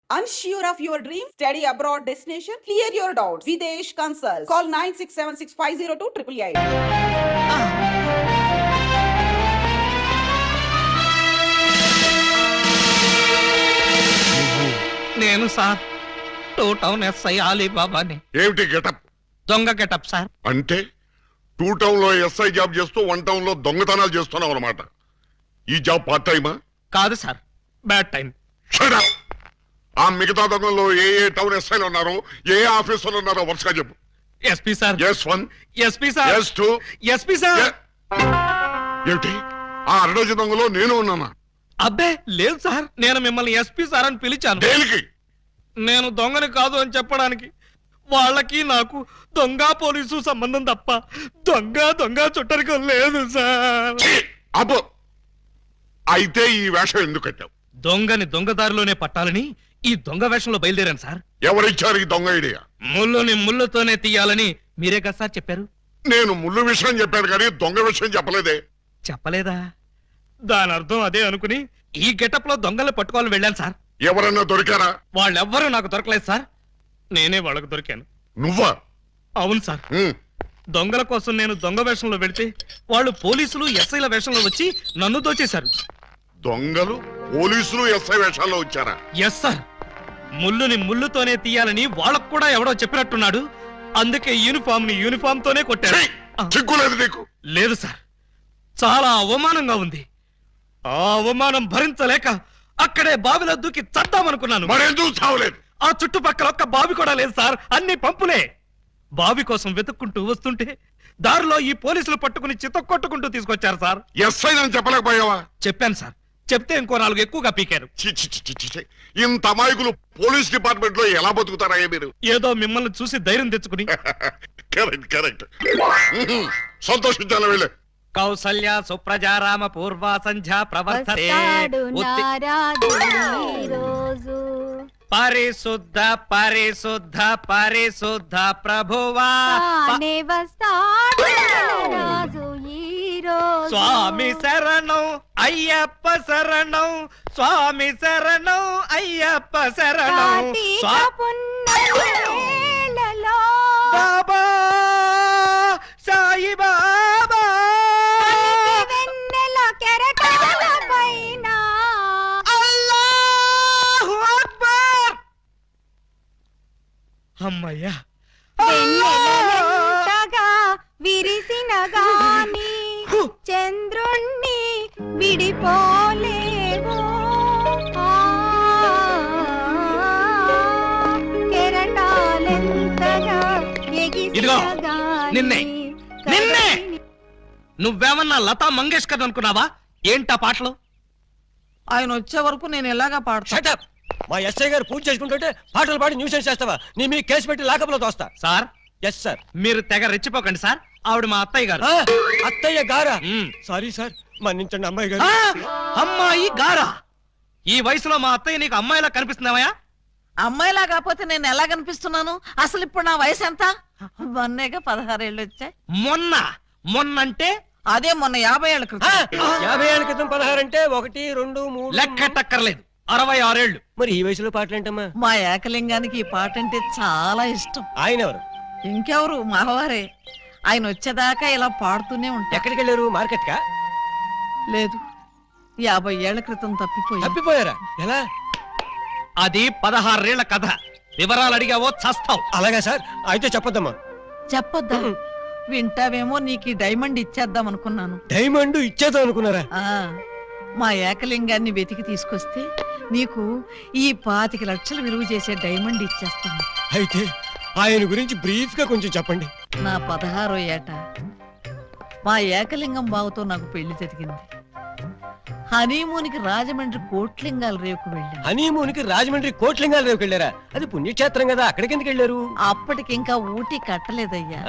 Unsure of your dream? Study abroad destination? Clear your doubts. Videsh Consult. Call 9676502888. నేను sir 2 town SI అలీబాబాని. ఏమిటి getup? దొంగ getup sir. అంటే 2 town లో SI job చేస్తూ 1 town లో దొంగతనాలు చేస్తున్నావు అన్నమాట. ఈ జాబ్ పార్ట్ టైమా? కాదు sir, bad time. Shut up. ఆ మిగతా దొంగల్లో ఏ టౌన్ ఎస్ఐలు ఉన్నారో, ఏ ఆఫీసర్లు ఉన్నారో వరుసగా చెప్పు. SP sir. S1, SP sir. S2, SP sir. ఏమిటి ఆ 2 దొంగలో నేను ఉన్నానా? అబ్బే లేదు సార్, నేను మిమ్మల్ని ఎస్పీ సార్ అని పిలిచాను. దేనికి? నేను దొంగని కాదు అని చెప్పడానికి. వాళ్ళకి నాకు దొంగ పోలీసు సంబంధం తప్ప దొంగ చుట్టరికం లేదు సార్. అబ్బో, అయితే ఈ వేషం ఎందుకు కట్టావు? దొంగని దొంగదారిలోనే పట్టాలని ఈ దొంగ వేషంలో బయలుదేరాను సార్. ఎవరిచ్చారు ఈ దొంగ ఐడియా? ముళ్ళుని ముళ్ళుతోనే తీయాలని మీరే కదా సార్ చెప్పారు. నేను ముళ్ళు విషయం చెప్పాను కానీ దొంగ విషయం చెప్పలేదే. చెప్పలేదా? దాని అర్థం అదే అనుకుని ఈ గెటప్ లో దొంగలు పట్టుకోవాలని వెళ్ళాను సార్. ఎవరన్నా దొరికారా? వాళ్ళెవ్వరూ నాకు దొరకలేదు సార్, నేనే వాళ్ళకు దొరికాను. నువ్వా? అవును సార్. దొంగల కోసం నేను దొంగ వేషంలో వెళితే వాళ్ళు పోలీసులు ఎస్ఐల వేషంలో వచ్చి నన్ను దోచేశారు. దొంగలు పోలీసులు ఎస్ఐ వేషాల్లో వచ్చారా? Yes sir. ముళ్ళుని ముళ్ళుతోనే తీయాలని వాళ్ళకు కూడా ఎవడో చెప్పినట్టున్నాడు. అందుకే యూనిఫామ్ తోనే కొట్టారు. చిక్కులేదు నీకు? లేదు సార్, చాలా అవమానంగా ఉంది. ఆ అవమానం భరించలేక అక్కడే బావిలో దూకి చద్దామనుకున్నాను. మరెందుకు చావలేదు? ఆ చుట్టుపక్కల ఒక్క బావి కూడా లేదు సార్, అన్ని పంపులే. బావి కోసం వెతుక్కుంటూ వస్తుంటే దారిలో ఈ పోలీసులు పట్టుకుని చితక్కొట్టుకుంటూ తీసుకొచ్చారు సార్. ఎస్ఐ అని చెప్పలేకపోయావా? చెప్పాను సార్, చెప్తే ఇంకో 4 ఎక్కువగా పీకారు. ఇంత అమాయకులు పోలీస్ డిపార్ట్మెంట్ లో ఎలా బతుకుతారా మీరు? ఏదో మిమ్మల్ని చూసి ధైర్యం తెచ్చుకుని. కరెక్ట్. సంతోషించాలి వెళ్ళే. కౌసల్య సుప్రజారామ పూర్వ సంధ్యా ప్రవర్తతే. పరిశుద్ధ పరిశుద్ధ పరిశుద్ధ ప్రభువా స్వామి శరణం అయ్యప్ప శరణం, స్వామి శరణం అయ్యప్ప శరణం. బాబా సాయి బాబా అల్లాహు అక్బర్. అమ్మయ్యా. విరిసిన గాని చంద్రుణ్ణి విడిపోలేవో, కెరటాలెంతగా ఇదిగో నిన్నే నువ్వేమన్నా లతా మంగేష్కర్ అనుకున్నావా? ఏంటా పాటలు? ఆయన వచ్చే వరకు నేను ఎలాగా పాడతా? మా ఎస్ఐ గారు పూజ చేసుకుంటుంటే పాటలు పాడి న్యూసెన్స్ చేస్తావా? నీ మీ కేసు పెట్టి లాకప్లో తోస్తా. సార్. Yes sir. మీరు తెగ రెచ్చిపోకండి సార్, ఆవిడ మా అత్తయ్య గారు. అత్తయ్య గారా? సారీ సార్, మన్నించండి అమ్మాయి గారు. అమ్మాయి గారా? ఈ వయసులో మా అత్తయ్య నీకు అమ్మాయిలా కనిపిస్తున్నావా? అమ్మాయిలా కాకపోతే నేను ఎలా కనిపిస్తున్నాను? అసలు ఇప్పుడు నా వయసు ఎంత? మొన్నేగా 16 ఏళ్ళు వచ్చాయి. మొన్నంటే అదే మొన్న 50 ఏళ్ల క్రితం. 50 ఏళ్ల క్రితం 16 అంటే 1 2 3 లెక్కటక్కర్లేదు, 66 ఏళ్ళు. మరి ఈ వయసులో పాటలు ఏంటమ్మా? మా ఏకలింగానికి ఈ పాట అంటే చాలా ఇష్టం. ఆయన ఎవరు? ఇంకెవరు, మావారే. ఆయన వచ్చేదాకా ఇలా పాడుతూనే ఉంటా. ఎక్కడికి వెళ్ళారు? మార్కెట్ కా? లేదు, 50 ఏళ్ల క్రితం తప్పిపోయారా? ఎలా? అది 16 ఏళ్ల కథ. వివరాలు అడిగావో చస్తావు. అలాగా సార్, అయితే చెప్పొద్దమ్మా. చెప్పొద్దా? వింటావేమో, నీకు డైమండ్ ఇచ్చేద్దాం అనుకున్నాను. డైమండ్ ఇచ్చేద్దాం అనుకున్నారా? మా ఏకలింగాన్ని వెతికి తీసుకొస్తే నీకు ఈ 25 లక్షలు విలువ చేసే డైమండ్ ఇచ్చేస్తాను. అయితే ఆయన గురించి బ్రీఫ్ గా కొంచెం చెప్పండి. నా 16వ ఏట మా ఏకలింగం బావతో నాకు పెళ్లి జరిగింది. హనీమూన్కి రాజమండ్రి కోట్లింగాల రేవుకు వెళ్ళాను. హనీమూన్కి రాజమండ్రి కోట్లింగాల రేవుకి వెళ్ళారా? అది పుణ్యక్షేత్రం కదా, అక్కడికి ఎందుకు వెళ్ళారు? అప్పటికింకా ఊటీ కట్టలేదయ్యా.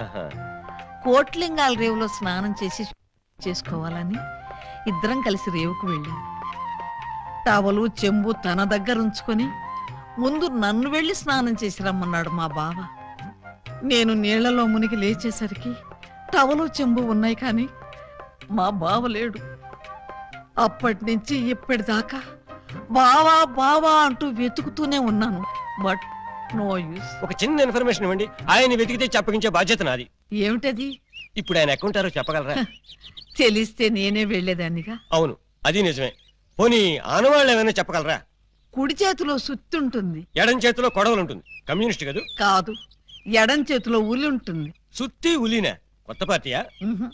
కోట్లింగాల రేవులో స్నానం చేసుకోవాలని ఇద్దరం కలిసి రేవుకు వెళ్ళాం. టవలు చెంబు తన దగ్గర ఉంచుకొని ముందు నన్ను వెళ్ళి స్నానం చేసి రమ్మన్నాడు మా బావ. నేను నీళ్లలో మునిగి లేచేసరికి టవలు చెంబు ఉన్నాయి, కానీ మా బావ లేడు. అప్పటి నుంచి ఇప్పటిదాకా బావా బావా అంటూ వెతుకుతూనే ఉన్నాను, బట్ నో యూస్. ఒక చిన్న ఇన్ఫర్మేషన్ ఇవ్వండి, ఆయన వెతికితే చెప్పగించే బాధ్యత నాది. ఏమిటది? ఇప్పుడు ఆయన ఎక్కడుంటారో చెప్పగలరా? తెలిస్తే నేనే వెళ్లేదాన్నిగా. అవును, అది నిజమే. పోనీ ఆనవాళ్ళు ఏమైనా చెప్పగలరా? కుడి చేతిలో సుత్తుంటుంది, ఎడం చేతిలో కొడవలు ఉంటుంది. కమ్యూనిస్ట్ కదూ? కాదు, ఎడం చేతిలో ఉలి ఉంటుంది. సుత్తి ఉలీనా? కొత్త పార్టీయా? ఉహు.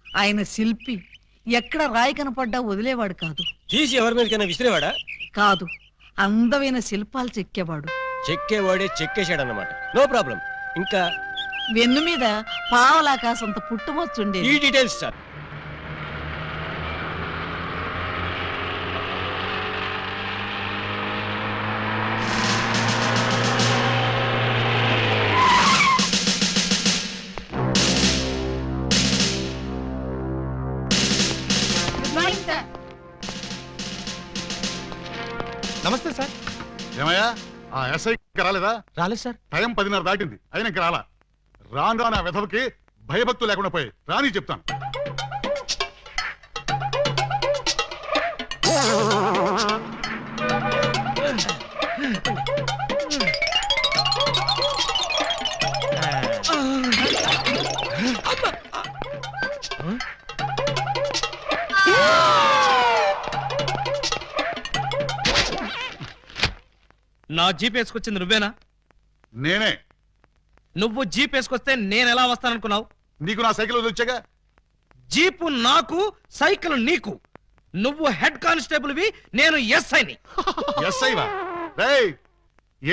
ఆయన శిల్పి, ఎక్కడ రాయి కనపడ్డా వదిలేవాడు కాదు. తీసి ఎవరి మీదకైనా విసిరేవాడా? కాదు, అందమైన శిల్పాలు చెక్కేవాడు. చెక్కేవాడే చెక్కేశాడన్నమాట. No problem. ఇంకా వెన్ను మీద పావలాకాసంత పుట్టుమొచ్చుండే. ఈ డీటెయిల్స్ సార్. నమస్తే సార్. ఏమయ్యా ఆ ఎస్ఐ రాలేదా? రాలేదు సార్. టైం 10:30 దాటింది, అయినా ఇంకా రాలా. రాను రాను ఆ వెధవకి భయభక్తులు లేకుండా పోయి రాని చెప్తాను. నా జీప్ వేసుకొచ్చింది నువ్వేనా? నేనే. నువ్వు జీప్ వేసుకొస్తే నేను ఎలా వస్తాననుకున్నావు? నీకు నా సైకిల్ వదిలిచ్చాగా. జీపు నాకు, సైకిల్ నీకు. నువ్వు హెడ్ కానిస్టేబుల్వి, నేను ఎస్ఐని. ఎస్ఐవా? రేయ్,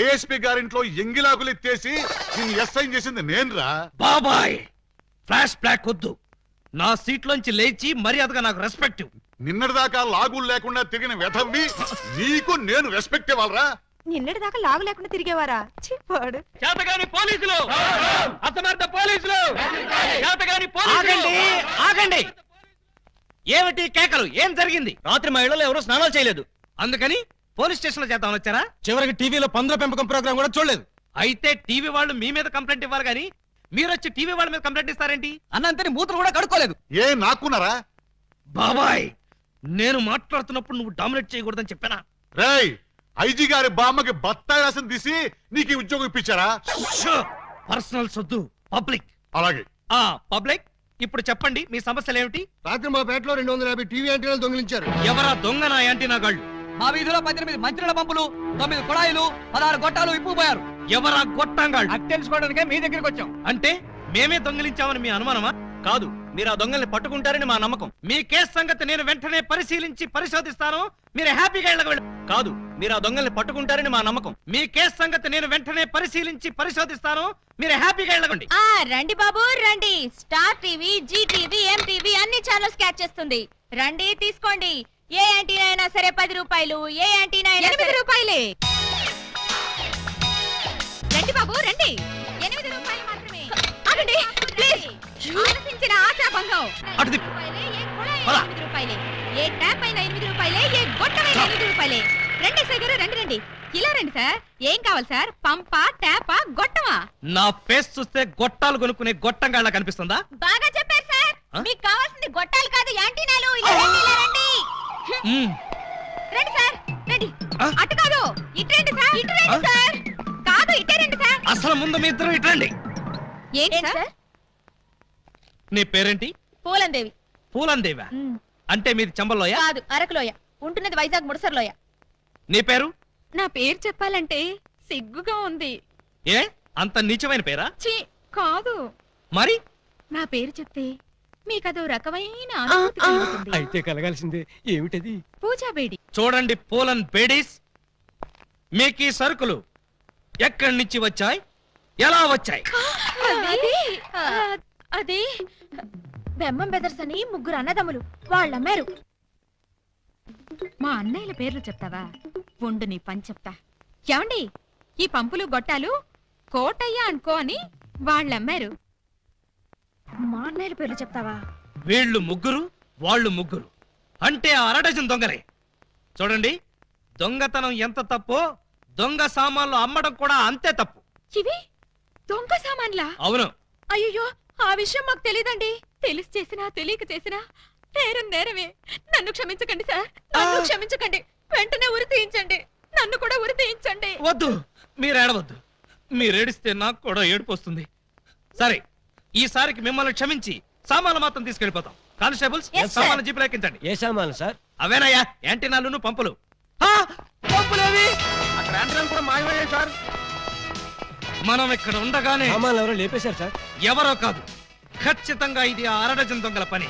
ఏఎస్పీ గారింట్లో ఎంగిలాకులు ఎత్తేసి నిన్ను ఎస్ఐ చేసింది నేనురా. బాబాయ్, ఫ్లాష్ బ్లాక్ వద్దు. నా సీట్లోంచి లేచి మర్యాదగా నాకు రెస్పెక్ట్. నిన్నటిదాకా లాగులు లేకుండా తిరిగిన వెధవ్వి నీకు నేను రెస్పెక్ట్ ఇవ్వాలరా? నిన్నటి దాకా లాగు లేకుండా తిరిగేవారా? చిప్పాడు. చేతగాని పోలీసులు, అసమర్థ పోలీసులు, చేతగాని పోలీసులు. ఆగండి. ఏమిటి కేకలు? ఏం జరిగింది? రాత్రి మా ఇళ్లలో ఎవరో స్నానాలు చేయలేదు, అందుకని పోలీస్ స్టేషన్ లో చేద్దామని వచ్చారా? చివరికి టీవీలో పందుల పెంపకం ప్రోగ్రామ్ కూడా చూడలేదు. అయితే టీవీ వాళ్ళు మీ మీద కంప్లైంట్ ఇవ్వాలి గానీ మీరు వచ్చి టీవీ వాళ్ళ మీద కంప్లైంట్ ఇస్తారేంటి? అన్నంతని మూతులు కూడా కడుక్కోలేదు. ఏ నాకున్నారా? బాబాయ్, నేను మాట్లాడుతున్నప్పుడు నువ్వు డామినేట్ చేయకూడదని చెప్పానా? రేయ్, ఐజీ గారి బామ్మకి బత్తాయి రాసం తీసి నీకు ఈ ఉద్యోగం ఇప్పించారా? పర్సనల్ సొద్దు, పబ్లిక్. అలాగే. పబ్లిక్, ఇప్పుడు చెప్పండి మీ సమస్యలు ఏమిటి? రాత్రి మా పేటలో 250 టీవీ యాంటీనాలు దొంగిలించారు. ఎవరా దొంగ? నా యాంటీనా గాళ్ళు. మా వీధిలో 18 మంత్రుల పంపులు, 9 కుళాయిలు, 16 గొట్టాలు ఇప్పుపోయారు. ఎవరా గొట్టంగాళ్ళు? అది తెలుసుకోవడానికే మీ దగ్గరికి వచ్చాం. అంటే మేమే దొంగిలించామని మీ అనుమానమా? కాదు, మీరు ఆ దొంగల్ని పట్టుకుంటారని మా నమ్మకం. మీ కేసు సంగతి నేను వెంటనే పరిశీలించి పరిశోధిస్తాను. మీరు హ్యాపీగా ఇళ్ళకి వెళ్ళండి. కాదు, మీరు ఆ దొంగల్ని పట్టుకుంటారని మా నమ్మకం. మీ కేసు సంగతి నేను వెంటనే పరిశీలించి పరిశోధిస్తాను. మీరు హ్యాపీగా వెళ్ళండి. రండి బాబు రండి. Star TV, Zee TV, MTV అన్ని ఛానల్స్ క్యాచ్ చేస్తుంది. రండి తీసుకోండి. ఏ యాంటీనా అయినా సరే 10 రూపాయలు, ఏ యాంటీనా అయినా 8 రూపాయలే. రండి బాబు రండి. 8 రూపాయలు మాత్రమే. ఆగండి ప్లీజ్. ఆలోచించిన ఆశాభంగం. అటు తిప్పు. ఏ కుళాయి పద. 8 రూపాయలే, ఏ ట్యాప్ అయినా 8 రూపాయలే, ఏ గొట్టమైనా 8 రూపాయలే. రండి సార్ గారు, రండి రండి. ఇలా రండి సార్. ఏం కావాలి సార్? పంపా, ట్యాపా, గొట్టమా? నా ఫేస్ చూస్తే గొట్టాలు కొనుక్కునే గొట్టంగాళ్ళ కనిపిస్తుందా? బాగా చెప్పారు సార్. ఆ? మీకు కావాల్సింది గొట్టాలు కాదు, యాంటీనాలు. ఇలా రండి, ఇలా రండి. మ్మ్. రండి సార్ రండి. ఆ? అటు కాదు, ఇటు రండి సార్. ఇటు రండి సార్. కాదు, ఇటే రండి సార్. అసలు ముందు మీ ఇద్దరు ఇట్రండి. ఏంటి సార్? నీ పేరేంటి? పూలందేవి. పూలందేవా? అంటే మీది చంబల్లోయ? కాదు, అరకులోయ. ఉంటున్నది వైజాగ్ ముడసర్లోయ. నీ పేరు? నా పేరు చెప్పాలంటే సిగ్గుగా ఉంది. ఏ అంత నీచమైన పేరా? ఛీ, కాదు. మరి నా పేరు చెప్తే మీకదో రకమైన అనుభూతి కలుగుతుంది. అయితే కలగాల్సిందే. ఏమిటది? పూజాబేడి. చూడండి పూలన్ బేడీస్, మీకు ఈ సరుకులు ఎక్కడి నుంచి వచ్చాయి, ఎలా వచ్చాయి? అది బెమ్మం బెదర్స్ అని 3 అన్నదమ్ములు, వాళ్ళమ్మారు. మా అన్నయ్యల పేర్లు చెప్తావా? ఉండు నీ పని చెప్తా. ఏమండి, ఈ పంపులు గొట్టాలు కోటయ్య అనుకో అని వాళ్ళమ్మారు. మా అన్నయ్యల పేర్లు చెప్తావా? వీళ్ళు 3, వాళ్ళు 3, అంటే 1/2 డజన్ దొంగలే. చూడండి, దొంగతనం ఎంత తప్పో దొంగ సామాన్లు అమ్మడం కూడా అంతే తప్పు. ఇవి దొంగ సామాన్లా? అవును. అయ్యో, ఆ విషయం మాకు తెలీదండి. తెలిసి చేసినా తెలియక చేసినా నేరం నేరమే. నన్ను క్షమించకండి సార్, నన్ను క్షమించకండి. వెంటనే ఉరి తీయించండి, నన్ను కూడా ఉరి తీయించండి. వద్దు, మీరేడవద్దు. మీరేడిస్తే నాకు కూడా ఏడుపు వస్తుంది. సరే, ఈసారికి మిమ్మల్ని క్షమించి సామాన్లు మాత్రం తీసుకెళ్ళిపోతాం. కానిస్టేబుల్స్, సామాన్లు జీపులు ఎక్కించండి. ఏ సామాన్లు సార్? అవేనయ్యా, యాంటీనాలు, పంపులు. పంపులేవి అక్కడ యాంటీనాలు కూడా మాయమయ్యాయి సార్. మనం ఇక్కడ ఉండగానే సామాన్లు ఎవరో లేపేశారు సార్. ఎవరో కాదు, ఖచ్చితంగా ఇది ఆ అరడజన్ దొంగల పని.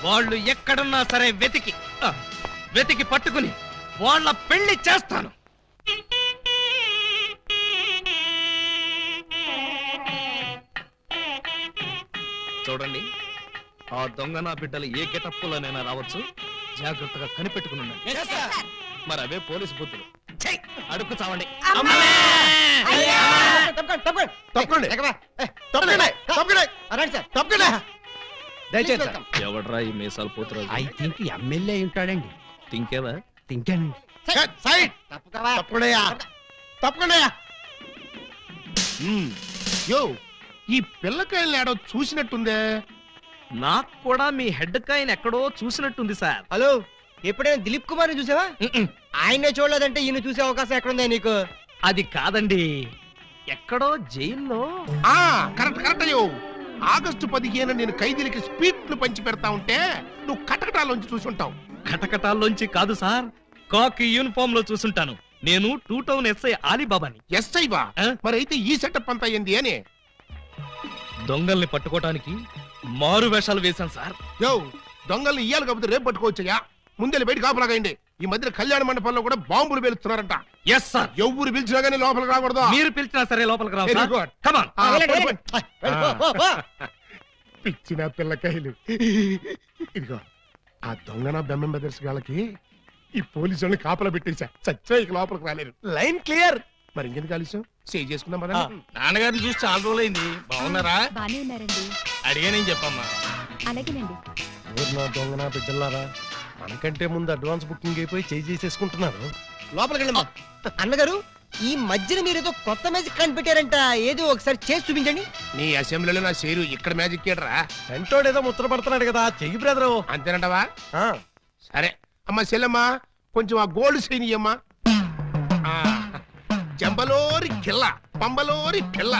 వాళ్ళు ఎక్కడున్నా సరే వెతికి పట్టుకుని వాళ్ళ పెళ్లి చేస్తాను. చూడండి, ఆ దొంగ నా బిడ్డలు ఏ గెటప్పులోనైనా రావచ్చు. జాగ్రత్తగా కనిపెట్టుకుని ఉండండి. మరి అవే పోలీసు బుద్ధులు. అడుక్కు చావండి. ఎవడ్రా ఈ మీసాలు పోతురాజు? ఐ థింక్ ఎమ్మెల్యే ఉంటాడండి. తింకేవా? తింకానండి. ఈ పిల్లకాయలు ఏడో చూసినట్టుందే. నాకు కూడా మీ హెడ్ కాయని ఎక్కడో చూసినట్టుంది సార్. హలో, ఎప్పుడైనా దిలీప్ కుమార్ చూసావా? ఆయనే చూడలేదంటే ఈయన చూసే అవకాశం ఎక్కడుందా నీకు? అది కాదండి, ఎక్కడో జైల్లో. కరెక్ట్ అయ్యో. ఆగస్టు 15 నేను ఖైదీలకి స్పీడ్లు పంచి పెడతా ఉంటే నువ్వు కటకటాల్లోంచి చూసుంటావు. కటకటాల్లోంచి కాదు సార్, కాకి యూనిఫామ్ లో చూసుంటాను. నేను 2 టౌన్ ఎస్ఐ ఆలీబాబాని. ఎస్ఐ బా? మరి అయితే ఈ సెటప్ అంతా ఏంది అని? దొంగల్ని పట్టుకోవటానికి మారు వేషాలు వేశాను సార్. యో, దొంగల్ని ఇయ్యాలి కాకపోతే రేపు పట్టుకోవచ్చయ్యా. ముందెళ్ళి బయట కాపలాగండి. ఈ మధ్య కళ్యాణ మండపంలో కూడా బాంబులు పేలుస్తున్నారంట. Yes sir. ఎవరు పిలిచినా గానీ లోపలికి రాకూడదు. మీరు పిలిచినా సరే లోపలికి రావు Very sir. good. Come on. పిచ్చిన పిల్లకాయలు. ఇదిగో, ఆ దొంగన బెమ్మం బెదర్స్ గాళ్ళకి ఈ పోలీసు వాళ్ళని కాపలా పెట్టేశా. చచ్చా ఇక లోపలికి రాలేరు. Line clear. మరి ఇంకెందుకు కాలుష్యం? సేవ్ చేసుకున్నాం కదా. నాన్నగారిని చూసి చాలా రోజులైంది. బాగున్నారా? బానే ఉన్నారండి. అడిగానేం చెప్పమ్మా. అలాగేనండి. ఊరినా దొంగన బిడ్డలారా, మనకంటే ముందు అడ్వాన్స్ బుకింగ్ అయిపోయి చేసుకుంటున్నారు. లోపలికి వెళ్ళమ్మా. అన్నగారు, ఈ మధ్యన మీరు ఏదో కొత్త మ్యాజిక్ కనిపెట్టారంట. ఏదో ఒకసారి చేసి చూపించండి. నీ అసెంబ్లీలో నా షేరు ఇక్కడ మ్యాజిక్ ఏడరా. వెంటోడు ఏదో ముచ్చట పడుతున్నాడు కదా, చెయ్యి బ్రదరు. అంతేనంటవా? సరే అమ్మా చెల్లెమ్మా, కొంచెం ఆ గోల్డ్ చైన్ ఇయ్యమ్మా. జంబలోరి కిల్ల, పంబలోరి పిల్ల.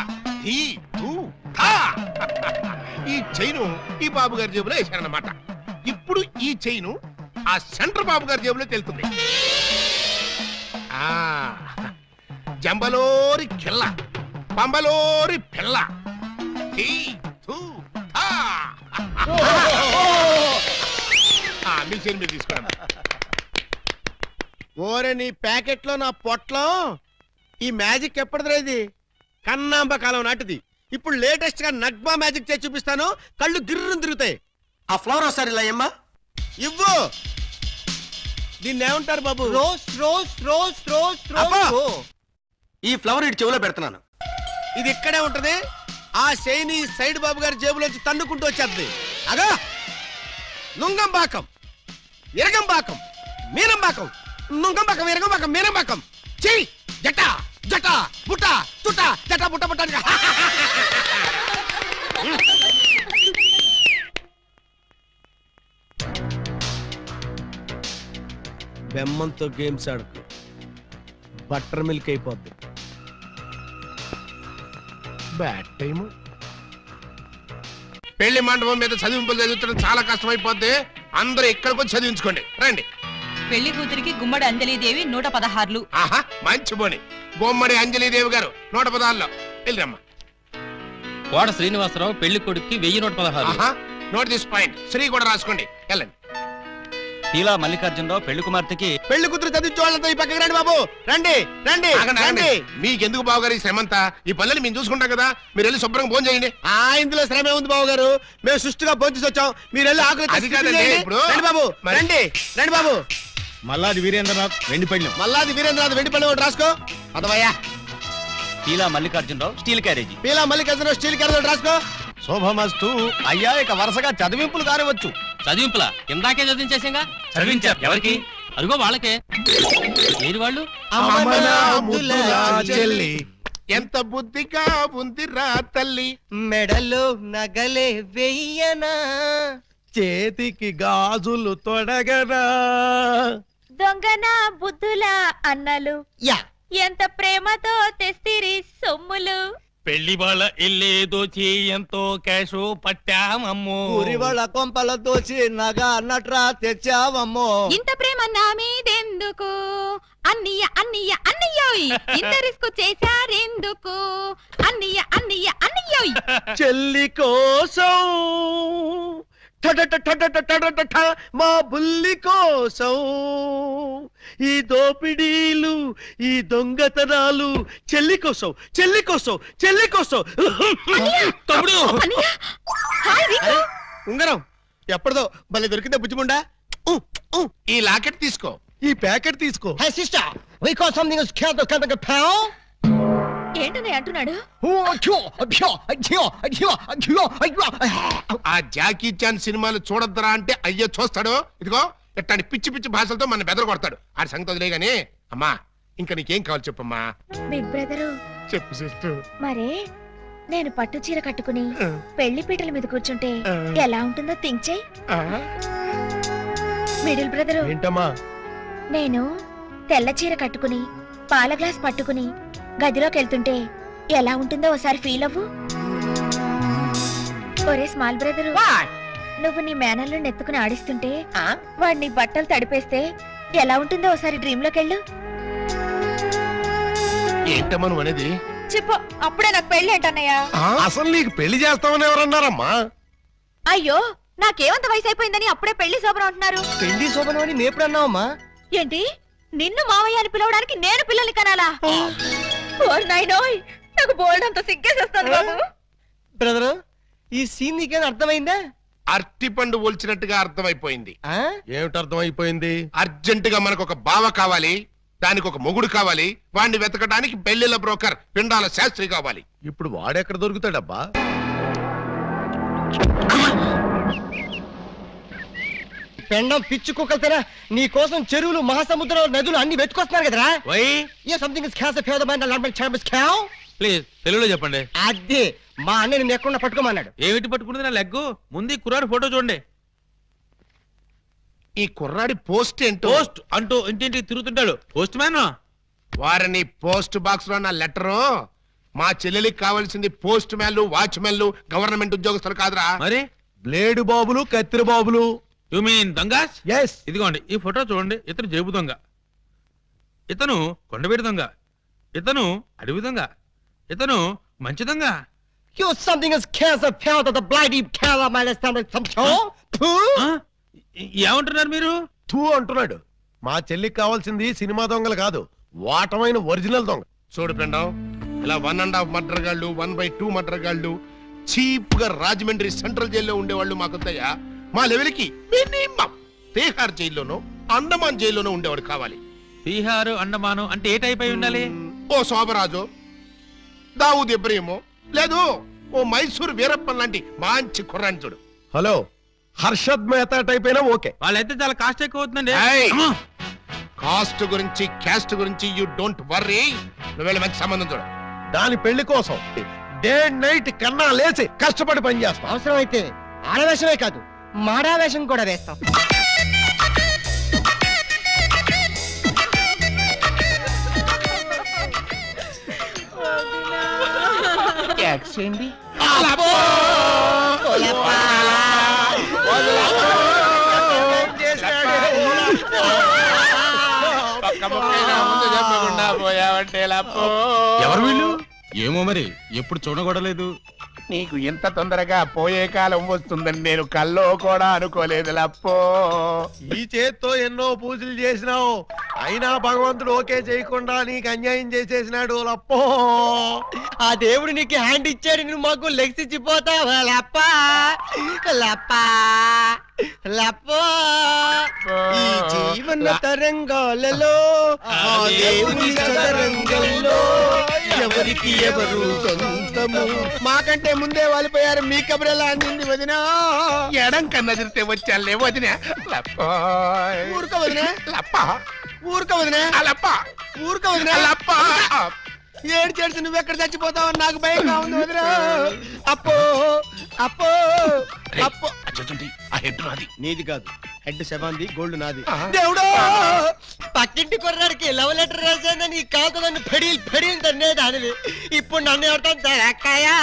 ఈ చైను ఈ బాబు గారి జేబులో వేశారన్నమాట. ఇప్పుడు ఈ చైను ఆ సెంటర్ బాబు గారి జేబులో తెలుతుంది. జంబలోరి కిల్ల, పంబలోరి పిల్ల. మీ చైన్ మీరు తీసుకోండి. ఓరే, నీ ప్యాకెట్ లో నా పొట్లం. ఈ మ్యాజిక్ ఎప్పటిదిరా? ఇది కన్నాంబ కాలం నాటిది. ఇప్పుడు లేటెస్ట్ గా నగ్మా మ్యాజిక్ చేసి చూపిస్తాను. కళ్ళు గిర్రం తిరుగుతాయి. ఆ ఫ్లవర్ ఒకసారి ఇలా అమ్మా. ఇవ్వు. దీన్ని ఏమంటారు బాబు? Rose rose rose rose rose. ఈ ఫ్లవర్ ఇటు చెవులో పెడుతున్నాను. ఇది ఇక్కడే ఉంటది. ఆ శైని సైడ్ బాబు గారి జేబులోంచి తన్నుకుంటూ వచ్చేది. అగా నుంగంబాకం, ఇరగంబాకం, మీనంబాకం, నుంగంబాకం, ఇరగంబాకం, మీనంబాకం. చెయ్యి జట జట బుట్ట తుట జట బుట్ట బుట్ట. బెమ్మంతో గేమ్స్ ఆడుకు, బటర్ మిల్క్ అయిపోద్ది. Bad time. పెళ్లి మండపం మీద చదివింపులు చదివించడం చాలా కష్టమైపోద్ది. అందరూ ఇక్కడికి వచ్చి చదివించుకోండి. రండి. పెళ్లి కూతురికి గుమ్మడి అంజలీదేవి 116. ఆహా, మంచి పోని. బొమ్మడి అంజలీదేవి గారు 116లో వెళ్ళరమ్మా. కోట శ్రీనివాసరావు పెళ్లి కొడుక్కి 1116. Note this point. శ్రీ కూడా రాసుకోండి. వెళ్ళండి. తీలా మల్లికార్జునరావు పెళ్లి కుమార్తెకి పెళ్లి కూతురు చదివించే వాళ్ళంతా ఈ పక్కకి రండి బాబు. రండి రండి రండి. మీకెందుకు బావగారు ఈ శ్రమంతా? ఈ పనులు మేము చూసుకుంటాం కదా. మీరు వెళ్ళి శుభ్రంగా భోజనం చేయండి. ఇందులో శ్రమే ఉంది బాబు గారు. మేము సుష్టిగా భోజనం వచ్చాం. మీరు వెళ్ళి ఆకలి అది కాదండి ఇప్పుడు. రండి బాబు, రండి రండి బాబు. మల్లాది వీరేంద్రనాథ్ వెండి పళ్ళెం. మల్లాది వీరేంద్రనాథ్ వెండి పళ్ళెం ఒకటి రాసుకో. అదవయ్యా. Peela Mallikarjunarao steel carriage. Peela Mallikarjunarao steel carriage ఒకటి రాసుకో. శోభమస్తు. అయ్యా, ఇక వరుసగా చదివింపులు కానివచ్చు. చదివింపులా? ఇందాకే చదివించేసాగా. చదివించారు ఎవరికి? అదిగో వాళ్ళకే. ఏది వాళ్ళు? ఎంత బుద్ధిగా ఉందిరా తల్లి. మెడలో నగలే వెయ్యనా, చేతికి గాజులు తొడగనా, దొంగన బుద్ధుల అన్నలు యా ఎంత ప్రేమతో తెస్తిరి సొమ్ములు. పెళ్లి వాళ్ళ ఇల్లే దోచి ఎంతో క్యాష్ పట్టామమ్మో. ఊరి వాళ్ళ కొంపల దోచి నగా నట్రా తెచ్చావమ్మో. ఇంత ప్రేమ నా మీదెందుకు అన్నయ్య అన్నయ్య అన్నయ్యోయ్. ఇంత రిస్క్ చేశారెందుకు అన్నయ్య అన్నయ్య అన్నయ్యోయ్. చెల్లి కోసం మా బుల్లి కోసం ఈ దోపిడీలు ఈ దొంగతనాలు చెల్లి కోసం చెల్లి కోసం చెల్లి కోసం. తమ్ముడు ఉంగరం ఎప్పటిదో భలే దొరికిందా బుజ్జిముండా. ఈ లాకెట్ తీసుకో. ఈ ప్యాకెట్ తీసుకో. ఏంటని అంటున్నాడు? ఆ జాకీ చాన్ సినిమాలు చూడొద్దరా అంటే అయ్యో చూస్తాడు. ఇదిగో ఇట్లాంటి పిచ్చి పిచ్చి భాషలతో మన బెదర కొడతాడు. ఆడి సంగతి వదిలే గానీ అమ్మా ఇంకా నీకేం కావాలి చెప్పమ్మా. బిగ్ బ్రదరు చెప్పు సిస్టర్. మరే నేను పట్టు చీర కట్టుకుని పెళ్లి పీటల మీద కూర్చుంటే ఎలా ఉంటుందో థింక్ చెయ్. మిడిల్ బ్రదరు ఏంటమ్మా నేను తెల్ల చీర కట్టుకుని పాల గ్లాస్ పట్టుకుని గదిలోకి వెళ్తుంటే ఎలా ఉంటుందో ఒకసారి ఫీల్ అవ్వు. ఒరే స్మాల్ బ్రదరు నువ్వు నీ మేనల్లో నెత్తుకుని ఆడిస్తుంటే వాడు నీ బట్టలు తడిపేస్తే ఎలా ఉంటుందో ఒకసారి డ్రీమ్ లోకి వెళ్ళు. ఏంటమ్మా నువ్వు అనేది? చెప్పు అప్పుడే నాకు పెళ్లి ఏంటన్నయ్యా? అసలు నీకు పెళ్లి చేస్తామని ఎవరన్నారమ్మా? అయ్యో నాకేమంత వయసు అయిపోయిందని అప్పుడే పెళ్లి శోభనం అంటున్నారు. పెళ్లి శోభనం అని మేప్పుడు అన్నావమ్మా? ఏంటి నిన్ను మావయ్య అని పిలవడానికి నేను పిల్లల్ని కనాలా? నాకు బోల్డ్ అంత సిగ్గేసేస్తాను బాబు. బ్రదర్ ఈ సీన్ నీకేం అర్థమైందా? అరటి పండు ఒలిచినట్టుగా అర్థమైపోయింది. ఏమిటి అర్థమైపోయింది? అర్జెంట్ గా మనకు ఒక బావ కావాలి, దానికి ఒక మొగుడు కావాలి, వాడిని వెతకడానికి పెళ్లిళ్ళ బ్రోకర్ పిండాల శాస్త్రి కావాలి. ఇప్పుడు వాడెక్కడ దొరుకుతాడబ్బా? పెండం పిచ్చు కుక్కలతేనా నీ కోసం చెరువులు మహాసముద్రాలు నదులు అన్ని వెతుకొస్తున్నారు కదరా. ప్లీజ్ తెలుగులో చెప్పండి. అదే మా అన్న నిన్ను ఎక్కడ పట్టుకోమన్నాడు. ఏమిటి పట్టుకున్నది నా లెగ్గు? ముందు కుర్రాడు ఫోటో చూడండి. ఈ కుర్రాడి పోస్ట్ ఏంటో? పోస్ట్ అంటూ ఇంటింటికి తిరుగుతుంటాడు పోస్ట్ మ్యాన్. వారిని పోస్ట్ బాక్స్ లో నా లెటరు. మా చెల్లెలికి కావాల్సింది పోస్ట్ మ్యాన్లు వాచ్మెన్లు గవర్నమెంట్ ఉద్యోగస్తులు కాదురా. మరి బ్లేడు బాబులు కత్తిరి బాబులు. యు మీన్ దొంగస్? ఎస్. ఇదిగోండి ఈ ఫోటో చూడండి. ఇతను జేబు దొంగ, ఇతను కొండవీడి దొంగ, ఇతను అడవి దొంగ, ఇతను మంచి దొంగ. ఏమంటున్నారు మీరు? తూ అంటున్నాడు. మా చెల్లికి కావాల్సింది సినిమా దొంగలు కాదు, వాటమైన ఒరిజినల్ దొంగ. చూడు ఫ్రెండ్, ఇలా 1.5 మర్డర్ గాళ్ళు 1/2 మర్డర్ గాళ్ళు చీప్ గా రాజమండ్రి సెంట్రల్ జైల్లో ఉండేవాళ్ళు మాకొద్దయ్యా. మా లెవెల్కి మినిమం తీహార్ జైల్లోనో అండమాన్ జైల్లోనో ఉండేవాడు కావాలి. బీహారు అండమాను అంటే ఏ టైప్ అయి ఉండాలి? ఓ శోభరాజు, దావూద్ ఇబ్రహీమో, లేదు ఓ మైసూర్ వీరప్పన్ లాంటి మంచి కుర్రాన్ని చూడు. హలో, హర్షద్ మెహతా టైప్ అయినా ఓకే. వాళ్ళైతే చాలా కాస్ట్ ఎక్కువ అవుతుందండి. కాస్ట్ గురించి క్యాస్ట్ గురించి యూ డోంట్ వర్రీ. నువ్వు వెళ్ళి మంచి సంబంధం చూడు. దాని పెళ్లి కోసం డే నైట్ కన్నా లేచి కష్టపడి పని చేస్తాం. అవసరం అయితే ఆడవేషమే కాదు మాడావేషం కూడా వేస్తాం. చేయండి. ఎవరు వీళ్ళు? ఏమో మరి, ఎప్పుడు చూడకూడలేదు. నీకు ఎంత తొందరగా పోయే కాలం వస్తుందని నేను కల్లో కూడా అనుకోలేదు లప్పో. ఈ చేత్తో ఎన్నో పూజలు చేసినావు, అయినా భగవంతుడు ఓకే చేయకుండా నీకు అన్యాయం చేసేసినాడు లప్పో. ఆ దేవుడు నీకు హ్యాండ్ ఇచ్చాడు, నువ్వు మాకు లెగ్స్ ఇచ్చిపోతావా లప్పా లప్పా లప్పో. ఈ జీవన తరంగాలలో ఆ దేవుని తరంగంలో ఎవరికి ఎవరు సొంతము. మాకంటే ముందే వాలిపోయారు, మీ కబురెలా అందింది వదినా? ఎడం కన్నా తిరితే వచ్చాలే వదిన. ఊరుక వదినా లప్ప, ఊరుక వదినా లప్ప, ఊరుక వదినా లప్ప. ఏడు చేసి నువ్వెక్కడ చచ్చిపోతావు నాకు భయంగా ఉంది వదినా. అప్పో అప్పో అప్పో. ఆ హెడ్ నాది. నీది కాదు, హెడ్ శవాంది, గోల్డ్ నాది. దేవుడా పక్కింటి కుర్రాడికి లవ్ లెటర్ రాశానని ఈ కాదు నన్ను ఫెడీల్ ఫెడీల్ తన్నే దానివి. ఇప్పుడు నన్ను ఎవరితో అక్కయ్యా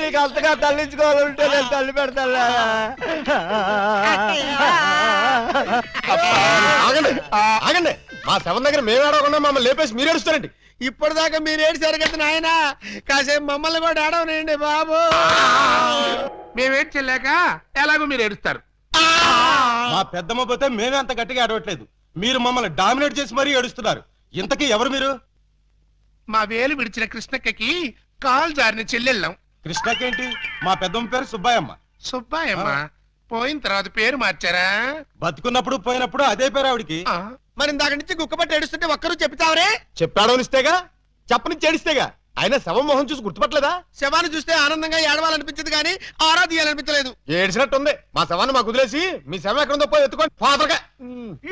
నీకు అంతగా తల్లించుకోవాలంటే నేను తల్లి పెడతా. ఆగండి, మా శవం దగ్గర మేము ఏడవకుండా మమ్మల్ని లేపేసి మీరు ఏడుస్తారండి. ఇప్పటిదాకా మీరు ఏడ్చారు కదా నాయన, కాసేపు మమ్మల్ని కూడా ఏడవనండి బాబు. మేమేం చెల్లాక ఎలాగో మీరు ఏడుస్తారు. మా పెద్దమ్మ పోతే మేమే అంత గట్టిగా ఏడవట్లేదు, మీరు మమ్మల్ని డామినేట్ చేసి మరీ ఏడుస్తున్నారు. ఇంతకీ ఎవరు మీరు? మా వేలు విడిచిన కృష్ణక్కకి కాల్ జారిన చెల్లెళ్ళం. కృష్ణకేంటి? మా పెద్దమ్మ పేరు సుబ్బాయమ్మ. సుబ్బాయమ్మ పోయిన తర్వాత పేరు మార్చారా? బతుకున్నప్పుడు పోయినప్పుడు అదే పేరు ఆవిడికి. మరి ఇందాక నుంచి గుక్కపట్టి ఏడుస్తుంటే ఒక్కరు చెప్తావరే? చెప్పాడో నిస్తేగా, చెప్పని చేడిస్తేగా. ఆయన శవం మొహం చూసి గుర్తుపట్టలేదా? శవాన్ని చూస్తే ఆనందంగా ఏడవాలనిపించింది కానీ ఆరాధియాలనిపించలేదు. ఏడిసినట్టుంది. మా శవాన్ని మాకు వదిలేసి మీ శవం ఎక్కడుందో పోయి ఎత్తుకొని ఫాదర్గా.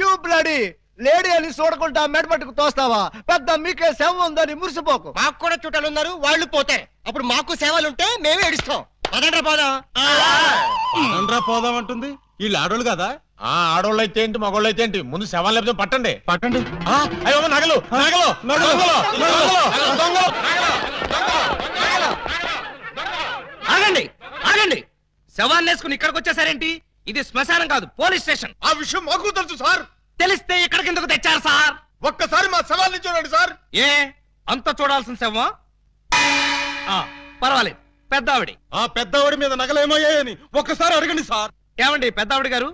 యూ బ్లడీ లేడీ అని చూడకుండా మెడపట్టుకు తోస్తావా? పెద్ద మీకే శవం ఉందని మురిసిపోకు. మాకు కూడా చుట్టాలు ఉన్నారు, వాళ్ళు పోతే అప్పుడు మాకు సేవలుంటే మేమే ఏడుస్తాం. పదండ్రా పోదాం. పదండ్రా పోదాం అంటుంది. వీళ్ళు ఆడోళ్ళు కదా? ఆడోళ్ళు అయితే ఏంటి, మగోళ్ళు అయితే ఏంటి? ముందు శవాలు లేకపోతే పట్టండి పట్టండి. అయ్యో నగలు నగలు నగలు. ఆగండి ఆగండి, శవాన్ని వేసుకుని ఇక్కడికి వచ్చేసారేంటి? ఇది శ్మశానం కాదు, పోలీస్ స్టేషన్. ఆ విషయం మాకు తెలుసు సార్. తెలిస్తే ఇక్కడికి ఎందుకు తెచ్చారు సార్? ఒక్కసారి మా శవాన్ని చూడండి సార్. ఏ అంత చూడాల్సిన శవమా? పర్వాలేదు, పెద్దావిడి. ఆ పెద్దవాడి మీద నగలేమయ్యాయని ఒక్కసారి అడగండి సార్. ఏమండి పెద్దావిడి గారు,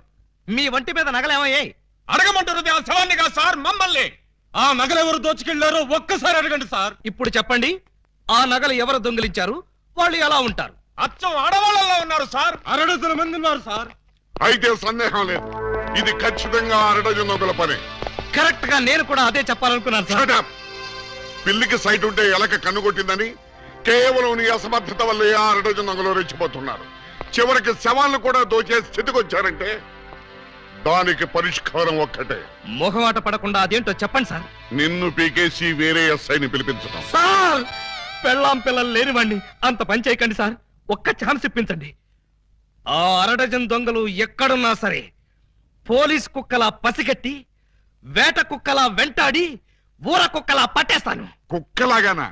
మీ వంటి మీద నగలేమయ్యాయి? అడగమంటారు ఆ శవాన్ని కాదు సార్, మమ్మల్ని. ఆ నగలెవరు దోచుకెళ్లారో ఒక్కసారి అడగండి సార్. ఇప్పుడు చెప్పండి, ఆ నగలు ఎవరు దొంగిలించారు? వాళ్ళు ఎలా ఉంటారు? అచ్చం ఆడవాళ్ళలో ఉన్నారు సార్. 6 మంది ఉన్నారు సార్. అయితే సందేహం లేదు, ఇది ఖచ్చితంగా అరడజన్ దొంగల పని. కరెక్ట్ గా నేను కూడా అదే చెప్పాలనుకున్నాను సార్. పిల్లికి సైట్ ఉంటే ఎలక కన్ను కొట్టిందని కేవలం నీ అసమర్థత వల్లే ఆ అరడజన్ దొంగలు రెచ్చిపోతున్నారు. చివరికి శవాలను కూడా దోచే స్థితికి వచ్చారంటే దానికి పరిష్కారం ఒక్కటే. మొహమాట పడకుండా అదేంటో చెప్పండి సార్. నిన్ను పీకేసి వేరే ఎస్ఐని పిలిపించడం. సార్ పెళ్ళాం పిల్లలు లేనివ్వండి, అంత పని చేయకండి సార్. ఒక్క ఛాన్స్ ఇప్పించండి. ఆ అరడజన్ దొంగలు ఎక్కడున్నా సరే పోలీస్ కుక్కలా పసిగట్టి, వేట కుక్కలా వెంటాడి, ఊర కుక్కలా పట్టేస్తాను. కుక్కలాగానా?